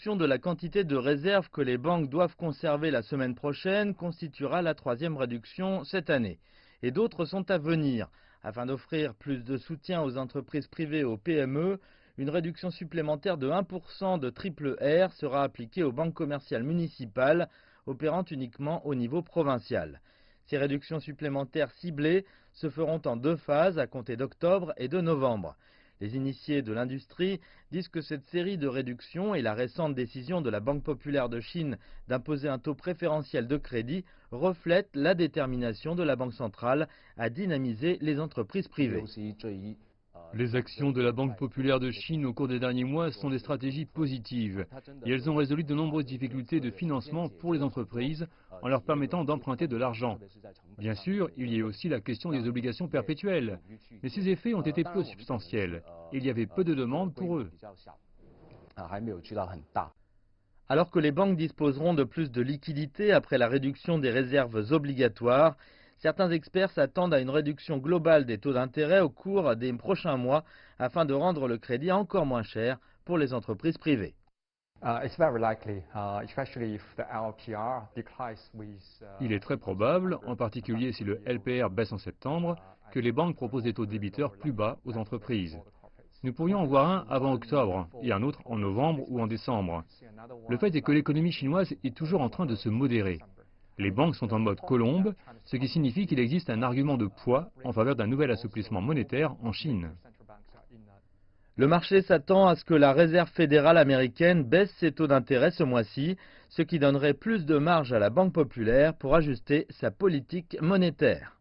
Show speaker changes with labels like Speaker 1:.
Speaker 1: réduction de la quantité de réserves que les banques doivent conserver la semaine prochaine constituera la troisième réduction cette année. Et d'autres sont à venir. Afin d'offrir plus de soutien aux entreprises privées et aux PME, une réduction supplémentaire de 1% de triple R sera appliquée aux banques commerciales municipales opérant uniquement au niveau provincial. Ces réductions supplémentaires ciblées se feront en deux phases à compter d'octobre et de novembre. Les initiés de l'industrie disent que cette série de réductions et la récente décision de la Banque populaire de Chine d'imposer un taux préférentiel de crédit reflètent la détermination de la Banque centrale à dynamiser les entreprises privées.
Speaker 2: Les actions de la Banque populaire de Chine au cours des derniers mois sont des stratégies positives et elles ont résolu de nombreuses difficultés de financement pour les entreprises en leur permettant d'emprunter de l'argent. Bien sûr, il y a aussi la question des obligations perpétuelles, mais ces effets ont été peu substantiels et il y avait peu de demandes pour eux.
Speaker 1: Alors que les banques disposeront de plus de liquidités après la réduction des réserves obligatoires, certains experts s'attendent à une réduction globale des taux d'intérêt au cours des prochains mois afin de rendre le crédit encore moins cher pour les entreprises privées.
Speaker 2: Il est très probable, en particulier si le LPR baisse en septembre, que les banques proposent des taux de débiteurs plus bas aux entreprises. Nous pourrions en voir un avant octobre et un autre en novembre ou en décembre. Le fait est que l'économie chinoise est toujours en train de se modérer. Les banques sont en mode colombe, ce qui signifie qu'il existe un argument de poids en faveur d'un nouvel assouplissement monétaire en Chine.
Speaker 1: Le marché s'attend à ce que la Réserve fédérale américaine baisse ses taux d'intérêt ce mois-ci, ce qui donnerait plus de marge à la Banque populaire pour ajuster sa politique monétaire.